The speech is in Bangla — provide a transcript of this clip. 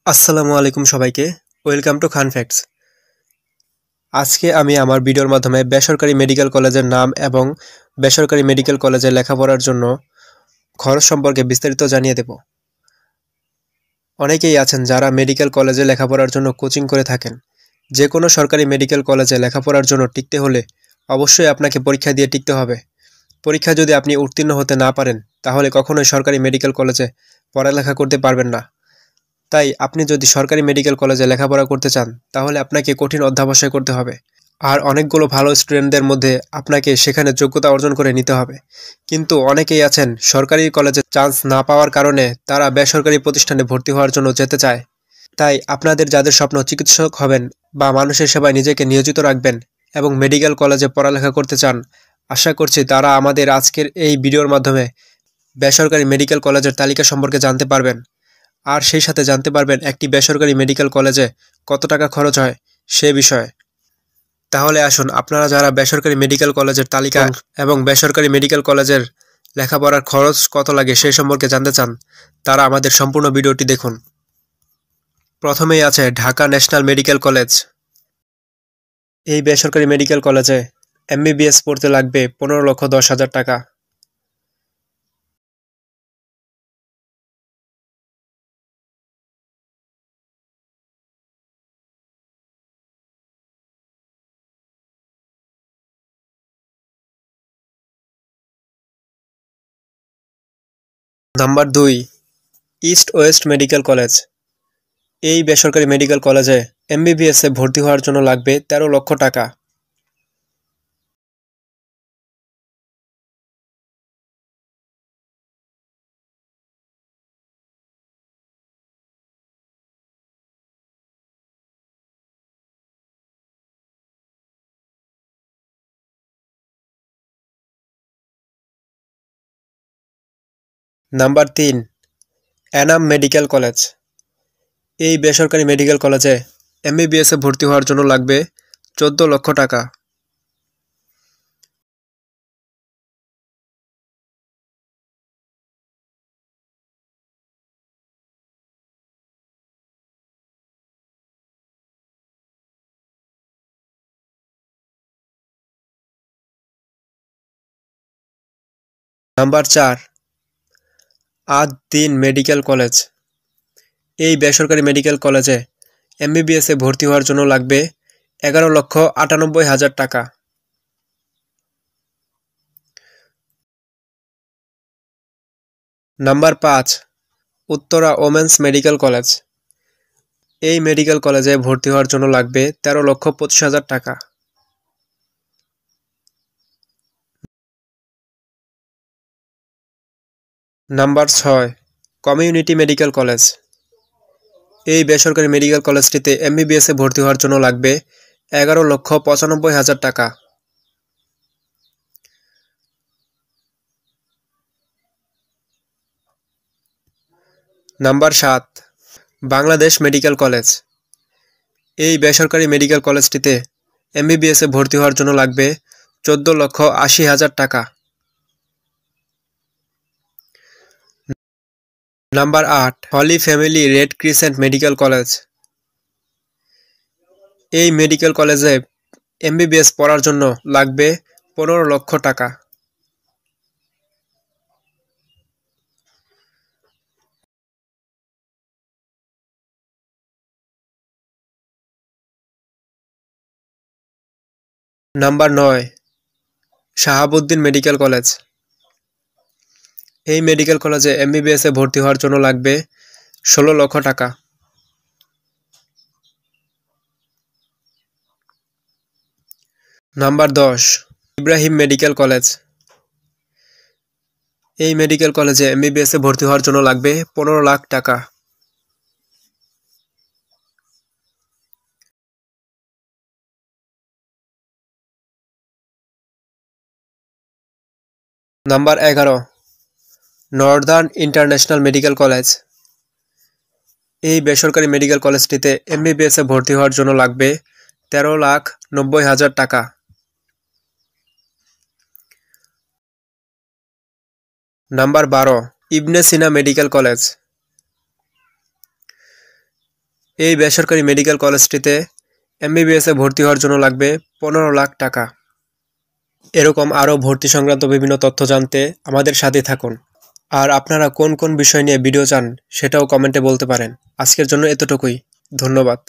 আসসালামু আলাইকুম সবাইকে। Welcome to Khan facts. আজকে আমি আমার ভিডিওর মাধ্যমে বেসরকারি মেডিকেল কলেজের নাম এবং বেসরকারি মেডিকেল কলেজে লেখাপড়ার জন্য খরচ সম্পর্কে বিস্তারিত জানিয়ে দেব। অনেকেই আছেন যারা মেডিকেল কলেজে লেখাপড়ার জন্য কোচিং করে থাকেন। যে কোনো সরকারি মেডিকেল কলেজে লেখাপড়ার জন্য টিকতে হলে অবশ্যই আপনাকে পরীক্ষা দিয়ে টিকতে হবে। পরীক্ষা যদি আপনি উত্তীর্ণ হতে না পারেন তাহলে কখনোই সরকারি মেডিকেল কলেজে পড়ালেখা করতে পারবেন না। তাই আপনি যদি সরকারি মেডিকেল কলেজে লেখাপড়া করতে চান তাহলে আপনাকে কঠিন অধ্যবসায় করতে হবে। আর অনেকগুলো ভালো স্টুডেন্টদের মধ্যে আপনাকে সেখানে যোগ্যতা অর্জন করে নিতে হবে। কিন্তু অনেকেই আছেন সরকারি কলেজে চান্স না পাওয়ার কারণে তারা বেসরকারি প্রতিষ্ঠানে ভর্তি হওয়ার জন্য যেতে চায়। তাই আপনাদের যাদের স্বপ্ন চিকিৎসক হবেন বা মানুষের সেবায় নিজেকে নিয়োজিত রাখবেন এবং মেডিকেল কলেজে পড়ালেখা করতে চান, আশা করছি তারা আমাদের আজকের এই ভিডিওর মাধ্যমে বেসরকারি মেডিকেল কলেজের তালিকা সম্পর্কে জানতে পারবেন। আর সেই সাথে জানতে পারবেন একটি বেসরকারি মেডিকেল কলেজে কত টাকা খরচ হয় সে বিষয়ে। তাহলে আসুন আপনারা যারা বেসরকারি মেডিকেল কলেজের তালিকা এবং বেসরকারি মেডিকেল কলেজের লেখাপড়ার খরচ কত লাগে সে সম্পর্কে জানতে চান, তারা আমাদের সম্পূর্ণ ভিডিওটি দেখুন। প্রথমেই আছে ঢাকা ন্যাশনাল মেডিকেল কলেজ। এই বেসরকারি মেডিকেল কলেজে এমবিবিএস পড়তে লাগবে 15,10,000 টাকা। Number 2, east West medical College. এই বেসরকারি মেডিকেল কলেজে এমবিবিএসে ভর্তি হওয়ার জন্য লাগবে 13 লক্ষ টাকা। Number 3, Enam medical College. এই বেসরকারি মেডিকেল কলেজে এমবিবিএসে ভর্তি হওয়ার জন্য লাগবে 14 লক্ষ টাকা। Number 4, Ad Din Medical College. এই বেসরকারি মেডিকেল কলেজে এমবিবিএসে ভর্তি হওয়ার জন্য লাগবে 11,98,000 টাকা। Number 5, Uttara women's medical College. এই মেডিকেল কলেজে ভর্তি হওয়ার জন্য লাগবে 13,25,000 টাকা। Number 6, community medical College. এই বেসরকারি মেডিকেল কলেজটিতে এমবিবিএসে ভর্তি হওয়ার জন্য লাগবে 11,95,000 টাকা। Number 7, Bangladesh medical College. এই বেসরকারি মেডিকেল কলেজটিতে এমবিবিএসে ভর্তি হওয়ার জন্য লাগবে 14,80,000 টাকা। Number 8, Holy Family Red Crescent Medical College. এই মেডিকেল কলেজে এমবিবিএস পড়ার জন্য লাগবে 15 লক্ষ টাকা। Number 9, Shahabuddin Medical College. এই মেডিকেল কলেজে এমবিবিএসে ভর্তি হওয়ার জন্য লাগবে 16 লক্ষ টাকা। Number 10, Ibrahim Medical College. এই মেডিকেল কলেজে এমবিবিএসে ভর্তি হওয়ার জন্য লাগবে 15 লাখ টাকা। Number 11, Northern International Medical College. এই বেসরকারি মেডিকেল কলেজটিতে এমবিবিএসে ভর্তি হওয়ার জন্য লাগবে 13,90,000 টাকা। নাম্বার 12, ইবনে সিনা মেডিকেল কলেজ। এই বেসরকারি মেডিকেল কলেজটিতে এমবিবিএসে ভর্তি হওয়ার জন্য লাগবে 15 লাখ টাকা। এরকম আরও ভর্তি সংক্রান্ত বিভিন্ন তথ্য জানতে আমাদের সাথে থাকুন। আর আপনারা কোন কোন বিষয় নিয়ে ভিডিও চান সেটাও কমেন্টে বলতে পারেন। আজকের জন্য এতটুকুই। ধন্যবাদ।